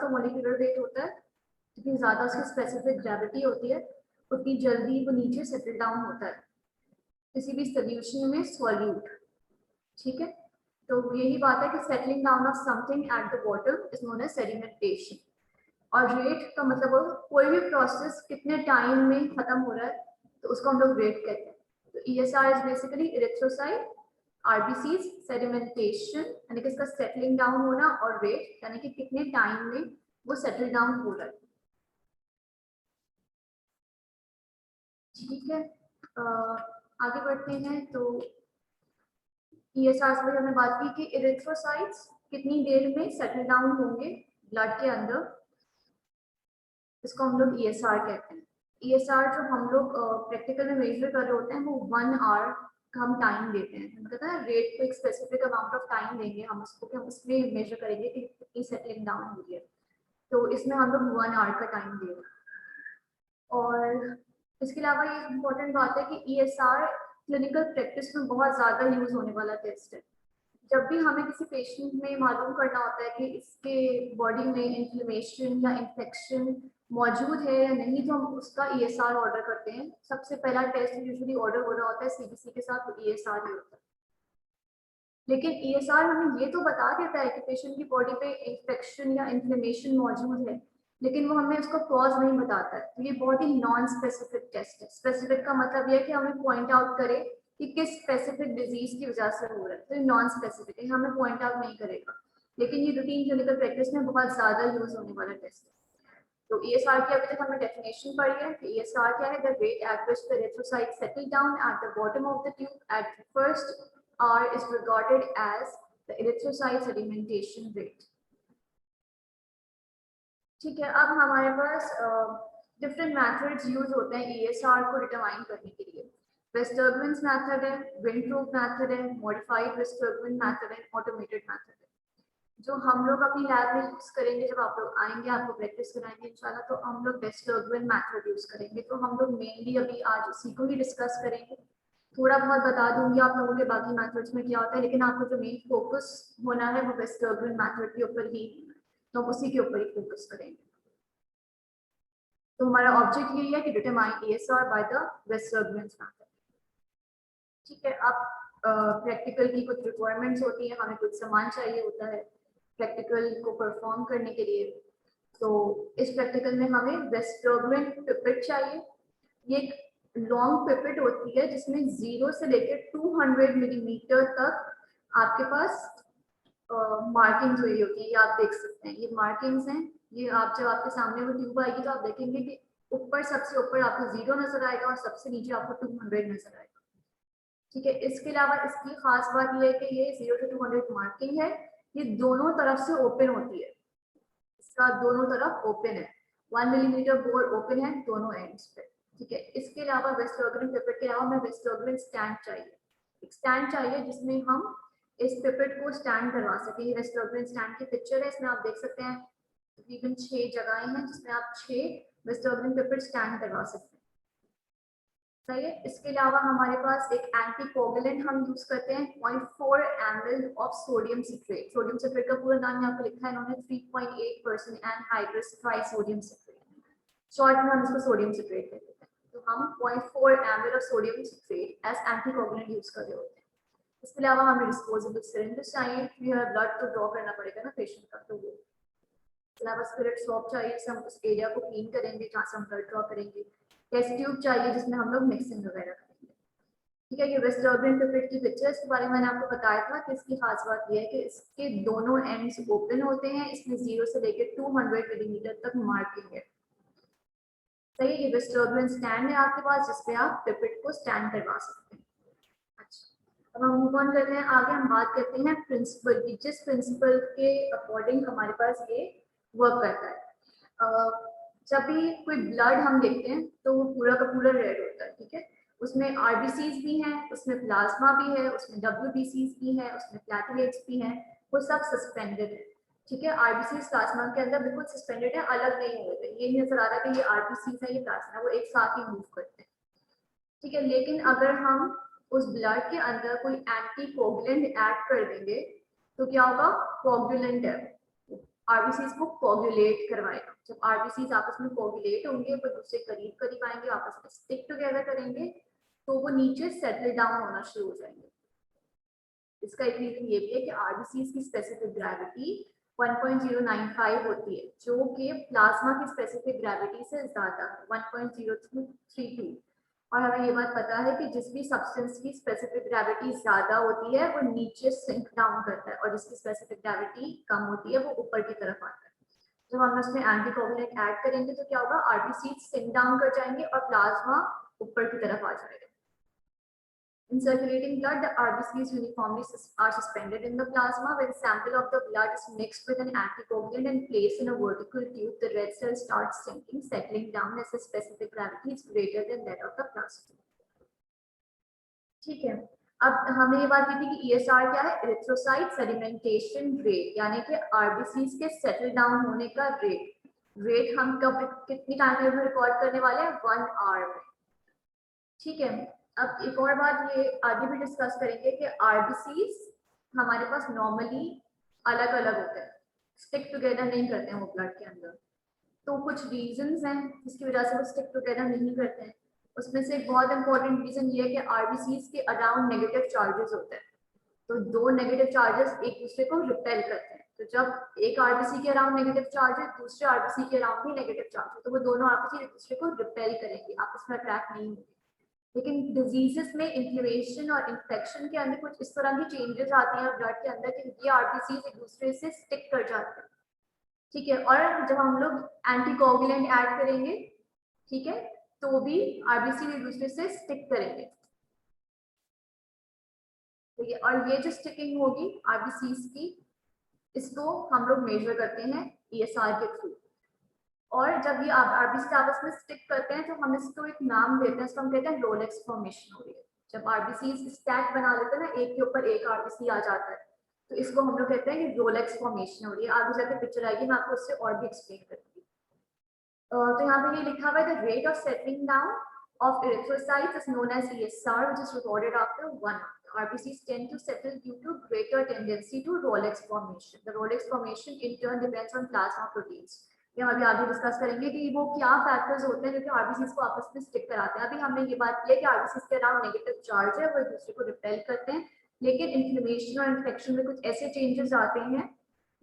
उसका molecular weight होता है, जितनी ज़्यादा उसकी स्पेसिफिक ग्रेविटी होती है उतनी जल्दी वो नीचे सेटल डाउन होता है किसी भी सोल्यूशन में सॉल्यूट। ठीक है, तो यही बात है कि settling down of something at the bottom is known as sedimentation. और रेट का मतलब कोई भी प्रोसेस कितने टाइम में खत्म हो रहा है तो उसको हम लोग रेट कहते हैं। तो ESR is basically erythrocyte, RBCs, sedimentation यानी कि इसका सेटलिंग डाउन होना, और रेट यानी कि कितने टाइम में वो सेटल डाउन हो रहा है। ठीक है, आगे बढ़ते हैं। तो ESR में हमने बात की कि इरिथ्रोसाइट्स कितनी देर में सेटल डाउन होंगे ब्लड के अंदर, इसको हम लोग ESR कहते हैं। ESR जो हम लोग प्रैक्टिकल में मेजर कर रहे होते हैं वो 1 आवर का हम टाइम देते हैं। हम कहते हैं रेट को एक स्पेसिफिक अमाउंट ऑफ टाइम देंगे हम उसको, कि हम उसमें मेजर करेंगे कि कितनी सेटलिंग डाउन हो रही है। तो इसमें हम लोग 1 आवर का टाइम दे रहे हैं। और इसके अलावा ये इम्पोर्टेंट बात है कि ESR क्लिनिकल प्रैक्टिस में बहुत ज़्यादा यूज होने वाला टेस्ट है। जब भी हमें किसी पेशेंट में मालूम करना होता है कि इसके बॉडी में इन्फ्लेमेशन या इन्फेक्शन मौजूद है या नहीं, तो हम उसका ESR ऑर्डर करते हैं। सबसे पहला टेस्ट यूजुअली ऑर्डर हो रहा होता है CBC के साथ, तो ESR ही होता है। लेकिन ESR हमें ये तो बता देता है कि पेशेंट की बॉडी पे इन्फेक्शन या इन्फ्लेमेशन मौजूद है, लेकिन वो हमें उसका कॉज नहीं बताता है। तो ये बहुत ही नॉन स्पेसिफिक टेस्ट है। स्पेसिफिक का मतलब ये है कि हमें पॉइंट आउट करे कि किस स्पेसिफिक डिजीज की वजह से हो रहा है। तो ये नॉन स्पेसिफिक है, हमें पॉइंट आउट नहीं करेगा, लेकिन ये रूटीन क्लिनिकल प्रैक्टिस में बहुत ज्यादा यूज होने वाला टेस्ट है। तो ESR की अभी तक हमने डेफिनेशन पढ़ी है कि ESR क्या है, the rate at which the erythrocyte settle down at the bottom of the tube at the first hour is regarded as the erythrocyte sedimentation rate। ठीक है, अब हमारे पास डिफरेंट मेथड्स यूज होते हैं ESR को डिटरमाइन करने के लिए। वेस्टर्गन्स मेथड है, विंट्रोप मेथड है, मॉडिफाइड वेस्टर्गन मेथड है, ऑटोमेटेड मेथड है। जो हम लोग अपनी लैब में यूज करेंगे, जब आप लोग आएंगे आपको प्रैक्टिस कराएंगे इंशाल्लाह, तो हम लोग वेस्टर्गन मेथड यूज करेंगे। तो हम लोग मेनली अभी आज उसी को ही डिस्कस करेंगे। थोड़ा बहुत बता दूंगी आप लोगों के बाकी मेथड्स में क्या होता है, लेकिन आपको जो मेन फोकस होना है वो वेस्टर्गन मेथड के ऊपर ही, तो हम उसी के ऊपर ही फोकस करेंगे। तो हमारा ऑब्जेक्ट यही है कि determine ESR by the वेस्टर्गन method. ठीक है, अब प्रैक्टिकल की कुछ रिक्वायरमेंट्स होती है, हमें कुछ सामान चाहिए होता है प्रैक्टिकल को परफॉर्म करने के लिए। तो इस प्रैक्टिकल में हमें वेस्टर्गन पिपेट चाहिए। ये एक लॉन्ग पिपेट होती है जिसमें 0 से लेकर 200 मिलीमीटर तक आपके पास मार्किंग्स हुई होती है। ये आप देख सकते हैं, ये मार्किंग्स हैं। ये आप जब आपके सामने वो ट्यूब आएगी तो आप देखेंगे कि ऊपर सबसे ऊपर आपको 0 नजर आएगा और सबसे नीचे आपको 200 नजर आएगा। ठीक है, इसके अलावा इसकी खास बात यह है कि ये 0 से 200 मार्किंग है, ये दोनों तरफ से ओपन होती है। इसका दोनों तरफ ओपन है, 1 मिलीमीटर बोर ओपन है दोनों एंड्स पे। ठीक है, इसके अलावा वेस्टर्गन पिपेट के अलावा हमें वेस्टर्गन स्टैंड चाहिए। एक स्टैंड चाहिए जिसमें हम इस पिपेट को स्टैंड करवा सके। ये वेस्टर्गन स्टैंड की पिक्चर है, इसमें आप देख सकते हैं तकरीबन 6 जगहें हैं जिसमें आप 6 वेस्टर्गन पिपेट स्टैंड करवा सकते हैं। सही है, इसके अलावा हमारे पास एक एंटीकोगुलेंट हम यूज करते हैं 0.4 ml of sodium citrate. Sodium citrate का पूरा नाम यहाँ पे लिखा है इन्होंने, 3.8% एनहाइड्रस ट्राइसोडियम सिट्रेट। शॉर्ट में हम इसको सोडियम सिट्रेट कहते हैं। तो हम 0.4 ml of sodium citrate as anticoagulant use कर रहे होते हैं। इसके अलावा हमें डिस्पोजेबल सिरिंज चाहिए, ब्लड तो ड्रॉ करना पड़ेगा ना पेशेंट का, तो वो अलावा स्पिरिट सॉप चाहिए, हम उस एरिया को क्लीन करेंगे जहाँ से हम ब्लड ड्रॉ करेंगे। टेस्ट ट्यूब चाहिए जिसमें हम लोग मिक्सिंग वगैरह करेंगे। ठीक है, ये वेस्टर्गन पिपेट की पिक्चर, इसके बारे में मैंने आपको बताया था कि इसकी खास बात यह है कि इसके दोनों एंड्स ओपन होते हैं। इसमें 0 से लेकर 200 मिलीमीटर तक मार्किंग है। सही, ये वेस्टर्गन स्टैंड है आपके पास जिसपे आप पिपेट को स्टैंड करवा सकते हैं। अच्छा, अब हम मूव ऑन करते हैं आगे। हम बात करते हैं प्रिंसिपल की, जिस प्रिंसिपल के अकॉर्डिंग हमारे पास ये वर्क करता है। जब भी कोई ब्लड हम देखते हैं तो वो पूरा का पूरा रेड होता है। ठीक है, उसमें RBCs भी हैं, उसमें प्लाज्मा भी है, उसमें WBCs भी है, उसमें प्लेटलेट्स भी हैं, वो सब सस्पेंडेड है। ठीक है, RBCs प्लाज्मा के अंदर बिल्कुल सस्पेंडेड है, अलग नहीं होते। ये नहीं नजर आ रहा कि ये RBCs है ये प्लाज्मा, वो एक साथ ही मूव करते हैं। ठीक है, लेकिन अगर हम उस ब्लड के अंदर कोई एंटीकोगुलेंट ऐड कर देंगे तो क्या होगा, कोगुलेंट है, आरबीसीज को कोगुलेट करवाएगा। जब आरबीसीज आपस में कोगुलेट होंगे, वो दूसरे करीब करीब आएंगे, आपस में स्टिक टुगेदर करेंगे, तो वो नीचे सेटल डाउन होना शुरू हो जाएंगे। इसका एक रीजन ये भी है कि आरबीसीज की स्पेसिफिक ग्रेविटी 1.095 होती है, जो कि प्लाज्मा की स्पेसिफिक ग्रेविटी से ज्यादा है, 1.0232। और हमें ये बात पता है कि जिस भी सब्सटेंस की स्पेसिफिक ग्रेविटी ज्यादा होती है वो नीचे सिंक डाउन करता है, और जिसकी स्पेसिफिक ग्रेविटी कम होती है वो ऊपर की तरफ आता है। जब हम उसमें एंटीकोगुलेंट ऐड करेंगे तो क्या होगा, आरबीसी सिंक डाउन कर जाएंगे और प्लाज्मा ऊपर की तरफ आ जाएगा। In circulating blood, the RBCs uniformly are suspended in the plasma. When sample of the blood is mixed with an anticoagulant and placed in a vertical tube, the red cells start sinking, settling down as the specific gravity is greater than that of the plasma. ठीक है, अब हमने ये बात की थी कि ESR क्या है, इरिथ्रोसाइट सेडिमेंटेशन रेट, यानी कि आरबीसीज के सेटल डाउन होने का रेट हम कब कितनी टाइम में रिकॉर्ड करने वाले हैं, 1 आवर में। ठीक है, अब एक और बात ये आगे भी डिस्कस करेंगे कि आरबीसीज हमारे पास नॉर्मली अलग अलग होते हैं, स्टिक टुगेदर नहीं करते हैं वो ब्लड के अंदर। तो कुछ रीजंस हैं जिसकी वजह से वो स्टिक टुगेदर नहीं करते हैं। उसमें से एक बहुत इंपॉर्टेंट रीजन ये है कि आरबीसीज के अराउंड नेगेटिव चार्जेस होते हैं, तो दो नेगेटिव चार्जेस एक दूसरे को रिपेल करते हैं। तो जब एक आरबीसी के अराउंड नेगेटिव चार्ज है, दूसरे आरबीसी के अराउंड भी नेगेटिव चार्ज है, तो वो दोनों आरबीसी एक दूसरे को रिपेल करेंगे, आपस में अट्रैक्ट नहीं होंगे। लेकिन डिजीजेस में इन्फ्लेमेशन और इन्फेक्शन के अंदर कुछ इस तरह की चेंजेस आती हैं ब्लड के अंदर कि ये आरबीसी एक दूसरे से स्टिक कर जाते हैं। ठीक है, और जब हम लोग एंटीकोगुलेंट ऐड करेंगे, ठीक है, तो भी आरबीसी एक दूसरे से स्टिक करेंगे। ठीक है, और ये जो स्टिकिंग होगी आरबीसी की, इसको हम लोग मेजर करते हैं ESR के थ्रू। और जब ये आरबीसी आपस में स्टिक करते हैं तो हम इसको एक नाम देते हैं, इसको हम कहते हैं रोलेक्स फॉर्मेशन हो रही है। जब आरबीसी स्टैक बना लेते हैं ना, एक के ऊपर एक आरबीसी आ जाता है, तो इसको हम लोग कहते हैं कि रोलेक्स फॉर्मेशन हो रही है। आगे जाके पिक्चर आएगी, मैं आपको उससे और भी एक्सप्लेन करूंगी। तो यहाँ पे ये लिखा हुआ है, the rate of settling down of erythrocytes is known as ESR, which is recorded after 1 hour. RBCs tend to settle due to greater tendency to Rolex formation. The Rolex formation in turn depends on plasma proteins. ये हम अभी आगे discuss करेंगे कि वो क्या factors होते हैं जो कि आरबीसीज को आपस में स्टिक कराते हैं। अभी हमने ये बात की है कि आरबीसीज के अराउंड नेगेटिव चार्ज है, वो एक दूसरे को रिपेल करते हैं, लेकिन इन्फ्लेमेशन और इन्फेक्शन में कुछ ऐसे चेंजेस आते हैं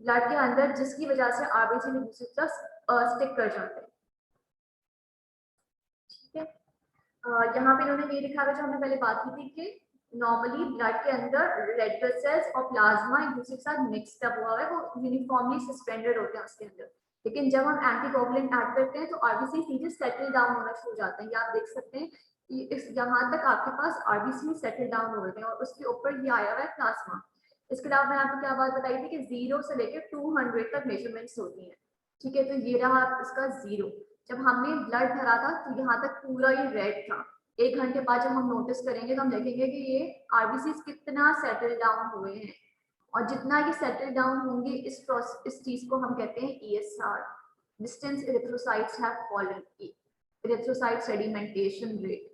ब्लड के अंदर जिसकी वजह से आरबीसी एक दूसरे के साथ स्टिक कर जाते हैं। ठीक है, यहाँ पे इन्होंने ये लिखा है जो हमने पहले बात की थी कि नॉर्मली ब्लड के अंदर रेड ब्लड सेल्स और प्लाज्मा एक दूसरे के साथ मिक्सड अप हुआ है, वो यूनिफॉर्मली सस्पेंडेड होते हैं उसके अंदर। लेकिन जब हम एंटीकोगुलेंट ऐड करते हैं तो आरबीसी सीधे सेटल डाउन होना शुरू हो जाते हैं। ये आप देख सकते हैं कि इस यहाँ तक आपके पास आरबीसी सेटल डाउन हो गए हैं और उसके ऊपर ये आया हुआ है प्लाज्मा। इसके अलावा मैंने आपको क्या बात बताई थी कि 0 से लेकर 200 तक मेजरमेंट्स होती हैं। ठीक है, तो ये रहा इसका 0। जब हमने ब्लड भरा था तो यहाँ तक पूरा ये रेड था। 1 घंटे बाद जब हम नोटिस करेंगे तो हम देखेंगे कि ये आरबीसी कितना सेटल डाउन हुए हैं, और जितना ये सेटल डाउन होंगे इस चीज को हम कहते हैं ESR, distance erythrocytes have fallen, erythrocyte sedimentation rate.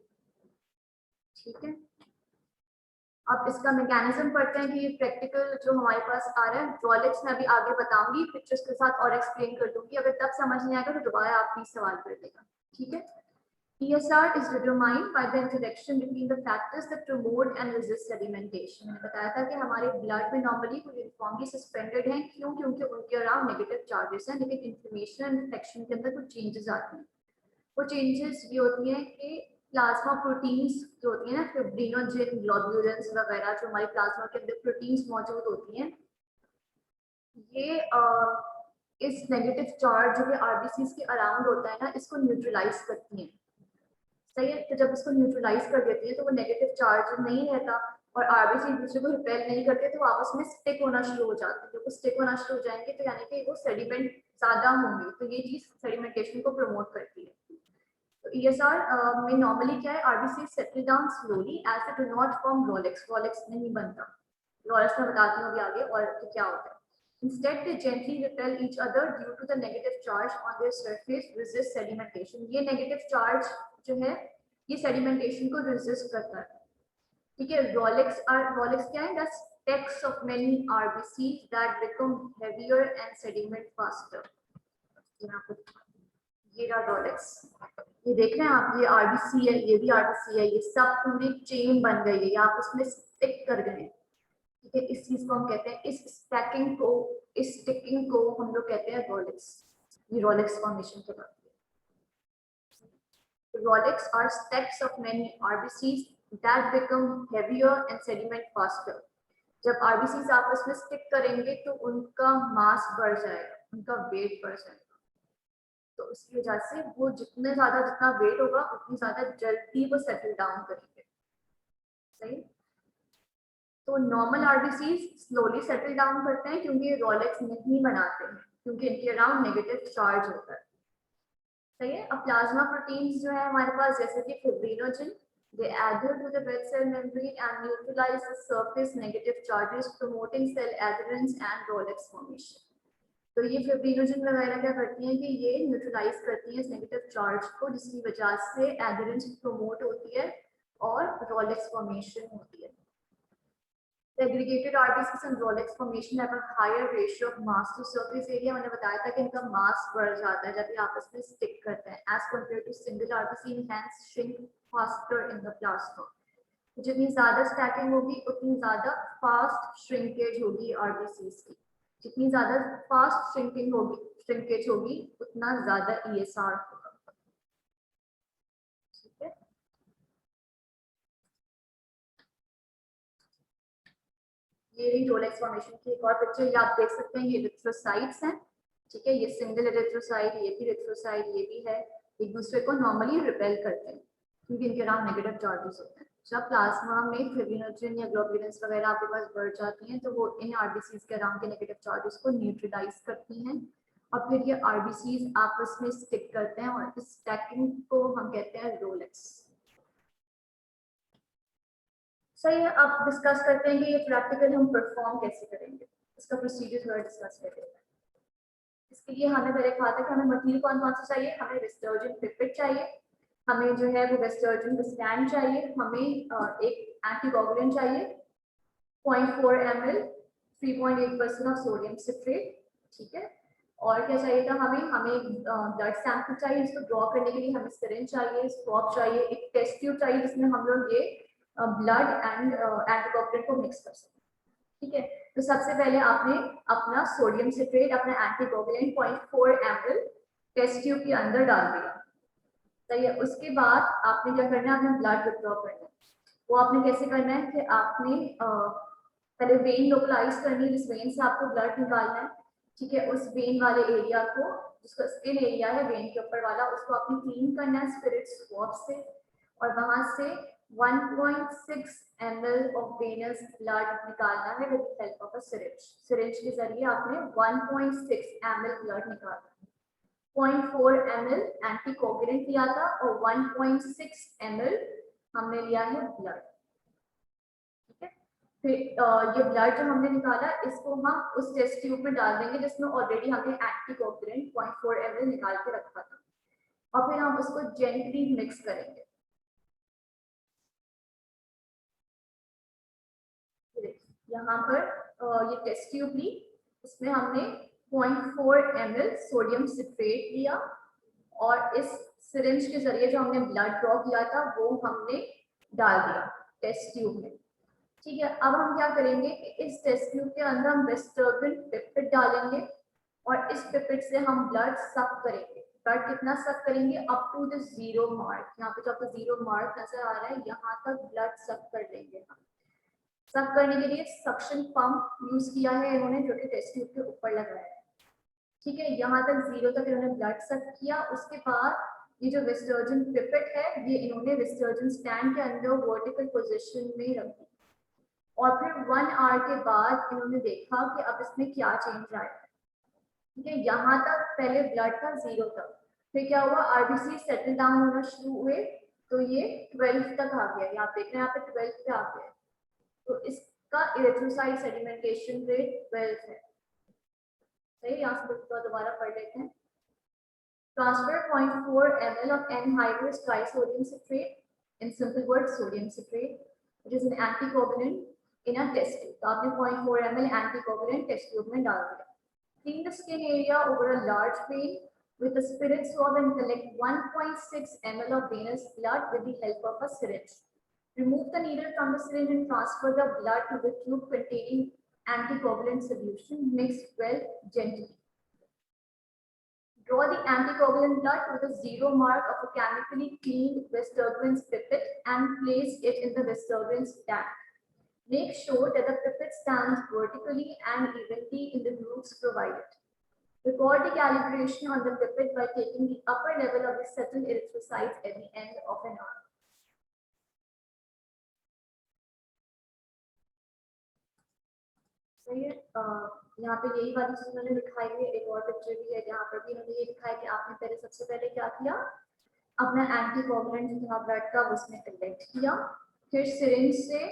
ठीक है, अब इसका मैकेनिज्म पढ़ते हैं कि ये प्रैक्टिकल जो हमारे पास आ रहा है रोलेक्स में अभी आगे बताऊंगी, पिक्चर्स के साथ और एक्सप्लेन कर दूंगी। अगर तब समझ नहीं आएगा तो दोबारा आप प्लीज सवाल कर देगा। ठीक है, ESR is determined by the interaction between the factors that promote and resist sedimentation. मैंने बताया था कि हमारे ब्लड में नॉर्मली कोई यूनिफॉर्मली सस्पेंडेड हैं, क्यों? क्योंकि उनके अराउंड नेगेटिव चार्जेस हैं, लेकिन इन्फ्लेमेशन एंड इन्फेक्शन के अंदर कुछ चेंजेस आते हैं। वो चेंजेस ये होती हैं कि प्लाज्मा प्रोटीन्स जो होती हैं ना, फिब्रिनोजेन, ग्लोब्यूलिन्स वगैरह, जो हमारे प्लाज्मा के अंदर प्रोटीन्स मौजूद होती हैं, ये इस नेगेटिव चार्ज जो कि आरबीसीज के अराउंड होता है ना, इसको न्यूट्रलाइज करती हैं। सही है, तो जब इसको न्यूट्रलाइज कर देती है तो वो नेगेटिव चार्ज नहीं रहता और आरबीसी एक दूसरे को रिपेल नहीं करते, तो आपस में स्टिक होना शुरू हो जाते हैं। जब वो स्टिक होना शुरू हो जाएंगे तो यानी कि वो सेडिमेंट ज्यादा होंगे, तो ये चीज सेडिमेंटेशन को प्रमोट करती है। तो ESR में नॉर्मली क्या है, RBC settle down slowly as it do not form rouleaux. Rouleaux नहीं बनता, रोलेक्स में बताती हूँ अभी आगे और तो क्या होता है। Instead, they gently repel each other due to the negative charge on their surface resist sedimentation. ये negative charge जो है ये sedimentation को resist करता है। ठीक है, रोलेक्स क्या है, stacks of many RBCs that become heavier and sediment faster. ये रहा रोलेक्स, ये देख रहे हैं आप, ये आरबीसी है, ये भी आरबीसी है, ये सब पूरी चेन बन गई है, आप उसमें स्टिक कर गए। ठीक है, इस चीज को हम कहते हैं, इस स्टैकिंग को, इस स्टिकिंग को हम लोग कहते हैं रोलेक्स। ये रोलेक्स फॉर्मेशन के बाद rouleaux are steps of many RBCs that become heavier and sediment faster. जब आरबीसीज आपस में स्टिक करेंगे तो उनका मास बढ़ जाएगा, उनका वेट बढ़ जाएगा, तो इसकी वजह से वो जितना वेट होगा उतनी ज्यादा जल्दी वो सेटल डाउन करेंगे। सही, तो normal RBCs slowly settle down करते हैं क्योंकि ये रोलेक्स नहीं बनाते हैं, क्योंकि इनके अराउंड नेगेटिव चार्ज होता है। सही है। अब प्लाज्मा प्रोटीन्स जो है हमारे पास, जैसे कि fibrinogen, they adhere to the red cell membrane and neutralize the surface negative charges, promoting cell adherence and Rolex formation. तो ये फिब्रिनोजन वगैरह क्या करती हैं कि ये न्यूट्रलाइज करती है नेगेटिव चार्ज को, जिसकी वजह से एडहेरेंस प्रमोट होती है और रोलेक्स फॉर्मेशन होती है। Segregated RBCs and Rolex formation have a higher ratio of mass to surface area। मैंने बताया था कि इनका मास बढ़ जाता है जब ये आपस में स्टिक करते हैं, as compared to single RBC, hence shrink faster in the plasma। जितनी ज्यादा स्टैकिंग होगी उतनी ज्यादा फास्ट श्रिंकेज होगी RBCs की, जितनी ज्यादा फास्ट श्रिंकेज होगी उतना ज्यादा ESR होगा। ठीक है, ये रही रोलेक्स फॉर्मेशन की एक और पिक्चर, ये आप देख सकते हैं, ये इरिथ्रोसाइट्स हैं। ठीक है, ये सिंगल इरिथ्रोसाइट, ये भी इरिथ्रोसाइट, ये भी है, एक दूसरे को नॉर्मली रिपेल करते हैं क्योंकि इनके अराउंड नेगेटिव चार्जेस होते हैं। जब प्लाज्मा में फिब्रिनोजन या ग्लोबुलिन्स वगैरह आपके पास बढ़ जाती हैं तो वो इन आरबीसीज के अराउंड के नेगेटिव चार्जेस को न्यूट्रलाइज करती हैं और फिर ये आरबीसीज आपस में स्टिक करते हैं और इस स्टैकिंग को हम कहते हैं रोलेक्स। सही है, अब डिस्कस करते हैं कि ये प्रैक्टिकल हम परफॉर्म कैसे करेंगे, इसका प्रोसीजर थोड़ा डिस्कस करते हैं। इसके लिए हमें पहले कहा था कि हमें मटेरियल कौन कौन सा चाहिए, हमें वेस्टर्जन पिपेट चाहिए, हमें जो है वो वेस्टर्जन स्टैंड चाहिए, हमें एक एंटीकोगुलेंट चाहिए 0.4 ml 3.8% ऑफ सोडियम सिट्रेट। ठीक है, और क्या चाहिए था हमें ब्लड सैंपल चाहिए, इसको ड्रॉ करने के लिए हमें सिरिंज चाहिए, स्टॉप चाहिए, एक टेस्ट ट्यूब चाहिए जिसमें हम लोग ये ब्लड एंड एंटीकोगुलेंट को मिक्स कर सकें। ठीक है, तो सबसे पहले आपने अपना सोडियम सिट्रेट, अपना एंटीकोगुलेंट 0.4 ml टेस्ट ट्यूब के अंदर डाल दिया। सही है, उसके बाद आपने क्या करना है, आपने ब्लड विथड्रॉ करना है। वो आपने कैसे करना है कि आपने पहले वेन लोकलाइज करनी है, जिस वेन से आपको ब्लड निकालना है। ठीक है, उस वेन वाले एरिया को, जिसका स्किन एरिया है वेन के ऊपर वाला, उसको आपने क्लीन करना है स्पिरिट स्वॉब से, और वहां से 1.6 ml ऑफ वेनस ब्लड निकालना है with help of a syringe. Syringe के जरिए आपने 1.6 ml ब्लड निकालना है। 0.4 ml एंटीकोगुलेंट लिया था और 1.6 ml हमने लिया है ब्लड। ठीक है, फिर ये ब्लड जो हमने निकाला इसको हम उस टेस्ट ट्यूब में डाल देंगे जिसमें ऑलरेडी हमने एंटीकोगुलेंट 0.4 ml निकाल के रखा था, और फिर हम उसको जेंटली मिक्स करेंगे। यहाँ पर ये टेस्ट ट्यूब ली, इसमें हमने 0.4 ml सोडियम सिट्रेट लिया और इस सिरिंज के जरिए जो हमने ब्लड ड्रॉ किया था वो हमने डाल दिया टेस्ट ट्यूब में। ठीक है, अब हम क्या करेंगे कि इस टेस्ट ट्यूब के अंदर हम वेस्टर्बिन पिपेट डालेंगे और इस पिपेट से हम ब्लड सक करेंगे। ब्लड कितना सक करेंगे, अप टू द 0 मार्क। यहाँ पे जो आपको 0 मार्क नजर आ रहा है यहाँ तक ब्लड सक कर लेंगे हम। सक करने के लिए सक्शन पंप यूज किया है इन्होंने, जो कि टेस्ट ट्यूब के ऊपर लगाया है। ठीक है, यहाँ तक 0 तक इन्होंने ब्लड सक किया। उसके बाद ये जो वेस्टर्जन पिपेट है ये इन्होंने वेस्टर्जन स्टैंड के अंदर वर्टिकल पोजीशन में रख दी, और फिर 1 आवर के बाद इन्होंने देखा कि अब इसमें क्या चेंज आया है। ठीक है, यहाँ तक पहले ब्लड था 0 तक, फिर क्या हुआ, आरबीसी सेटल डाउन होना शुरू हुए तो ये 12 तक आ गया। आप देख रहे हैं यहाँ पे 12 पे आ गया, तो इसका इरिथ्रोसाइट सेडिमेंटेशन रेट 12 है। सही, यहाँ से दोबारा पढ़ लेते हैं। Transfer 0.4 ml of anhydrous trisodium citrate, in simple words sodium citrate, which is an anticoagulant, in a test tube. तो आपने 0.4 ml एंटीकोगुलेंट टेस्ट ट्यूब में डाल दिया। Clean the skin area over a large when with a spirit swab and collect 1.6 ml of venous blood with the help of a syringe. Remove the needle from the syringe and transfer the blood to the tube containing anticoagulant solution. Mix well gently. Draw the anticoagulant blood to the zero mark of a chemically cleaned Westergrens pipette and place it in the Westergrens tank. Make sure that the pipette stands vertically and evenly in the grooves provided. Record the calibration on the pipette by taking the upper level of the settled erythrocytes at the end of an hour. सही है। यहाँ पे यही वाली चीज उन्होंने दिखाई है। एक और पिक्चर भी है जहाँ पर भी उन्होंने ये दिखाया कि आपने पहले सबसे पहले क्या किया, अपना एंटीकोगुलेंट जो था ब्लड का उसमें कलेक्ट किया, फिर सिरिंज से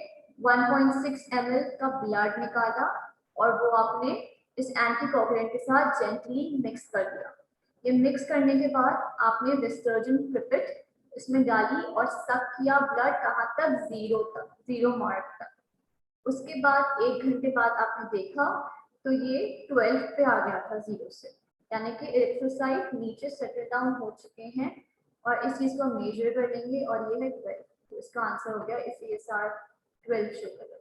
1.6 ml का ब्लड निकाला और वो आपने इस एंटीकोगुलेंट के साथ जेंटली मिक्स कर दिया। ये मिक्स करने के बाद आपने वेस्टर्जन पिपेट इसमें डाली और सक किया ब्लड कहाँ तक, जीरो मार्क तक। उसके बाद 1 घंटे बाद आपने देखा तो ये 12 पे आ गया था 0 से, यानी कि एरिथ्रोसाइट नीचे सेटल डाउन हो चुके हैं। और इस चीज को मेजर कर लेंगे और ये है 12, तो इसका आंसर हो गया इस ESR 12 शो करेगा।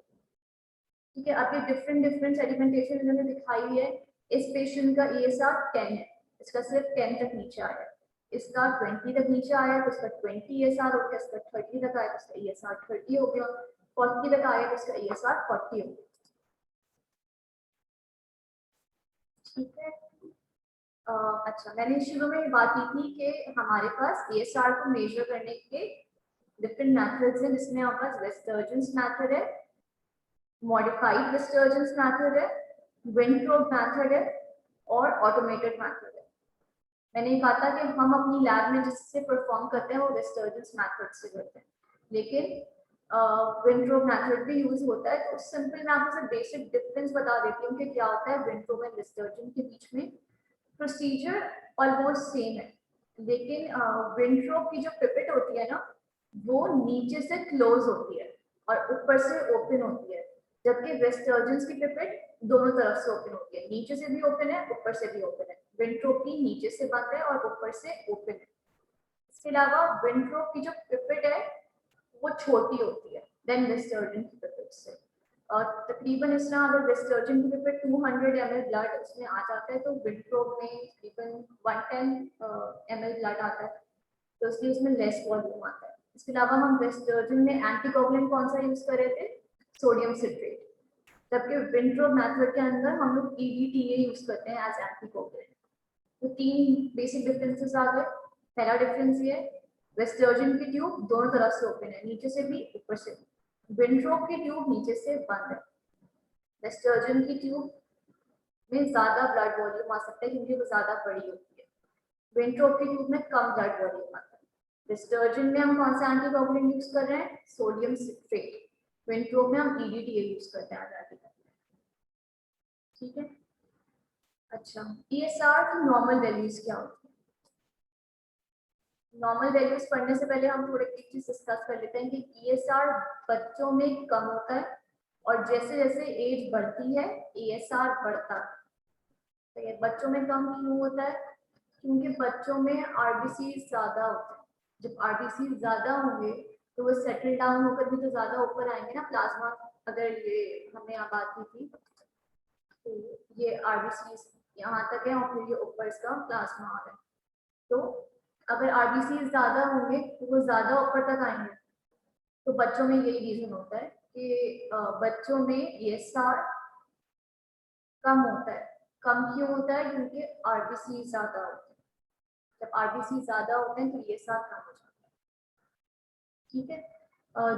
ठीक है, अब ये डिफरेंट सेडिमेंटेशन इन्होंने दिखाई हुई है। इस पेशेंट का ESR 10 है, इसका सिर्फ 10 तक नीचे आया, इसका 20 तक नीचे आया तो इसका 20 ESR हो गया, इसका 30 तक आया तो इसका ESR 30 हो गया, 40 तक आया तो इसका ESR 40 हो गया। ठीक है। अच्छा, मैंने शुरू में बात की थी कि हमारे पास ESR को मेजर करने के डिफरेंट मेथड्स हैं, जिसमें हमारे पास वेस्टर्जन्स मेथड है, मॉडिफाइड वेस्टर्जन्स मेथड है, विंट्रोब मेथड है और ऑटोमेटेड मेथड है। मैंने कहा था कि हम अपनी लैब में जिससे परफॉर्म करते हैं वो वेस्टर्जन्स मेथड से करते हैं, लेकिन विंट्रोब मेथड भी यूज होता है। तो सिंपल मैं आपको बेसिक डिफरेंस बता देती हूँ कि क्या होता है विंट्रोब एंड वेस्टर्जन के बीच में। प्रोसीजर ऑलमोस्ट सेम है, लेकिन विंट्रोब की जो पिपेट होती है ना वो नीचे से क्लोज होती है और ऊपर से ओपन होती है, जबकि वेस्टर्जन्स की पिपेट दोनों तरफ से ओपन होती है, नीचे से भी ओपन है ऊपर से भी ओपन है। विंट्रोब की नीचे से बंद है और ऊपर से ओपन है। इसके अलावा विंट्रोब की जो पिपेट है वो छोटी होती है देन वेस्टर्जन की पिपेट से, और तकरीबन इस तरह अगर वेस्टर्जन की पिपेट 200 ml ब्लड उसमें आ जाता है तो विंट्रोब में तकरीबन 110 ml ब्लड आता है, तो इसलिए उसमें लेस वॉल्यूम आता है। इसके अलावा हम वेस्टर्जन में एंटीकोगुलेंट कौन सा यूज कर रहे थे, सोडियम सिट्रेट, जबकि विंट्रोब मेथड के अंदर हम लोग EDTA यूज करते हैं एज एंटीकोगुलेंट। तो 3 बेसिक डिफरेंसेस आ गए। पहला डिफरेंस ये है वेस्टर्जन की ट्यूब दोनों तरफ से ओपन है, नीचे से भी ऊपर से भी। विंट्रोब की ट्यूब नीचे से बंद है। वेस्टर्जन की ट्यूब में ज्यादा ब्लड वॉल्यूम आ सकता है क्योंकि वो ज्यादा बड़ी होती है, विंट्रोब की ट्यूब में कम ब्लड वॉल्यूम आता है। वेस्टर्जन में हम कौन सा एंटीकोगुलेंट यूज कर रहे हैं, सोडियम सिट्रेट, विंट्रोब में हम EDTA यूज करते हैं। ठीक है। अच्छा, ESR की नॉर्मल वैल्यूज क्या होती है? नॉर्मल वैल्यूज पढ़ने से पहले हम थोड़े एक चीज डिस्कस कर लेते हैं कि ESR बच्चों में कम होता है और जैसे जैसे एज बढ़ती है ESR बढ़ता है। तो ये बच्चों में कम क्यों होता है, क्योंकि बच्चों में RBC ज्यादा होते हैं। जब RBC ज्यादा होंगे तो वो सेटल डाउन होकर भी तो ज्यादा ऊपर आएंगे ना, प्लाज्मा अगर ये हमने यहाँ बात की थी तो ये RBC यहाँ तक है और फिर ये ऊपर इसका प्लाज्मा आ रहा है। तो अगर RBC ज्यादा होंगे तो वो ज्यादा ऊपर तक आएंगे। तो बच्चों में यही रीजन होता है कि बच्चों में ESR कम होता है। कम क्यों होता है, क्योंकि RBC ज्यादा होते हैं। जब RBC ज्यादा होते हैं तो ESR कम हो जाता है। ठीक है।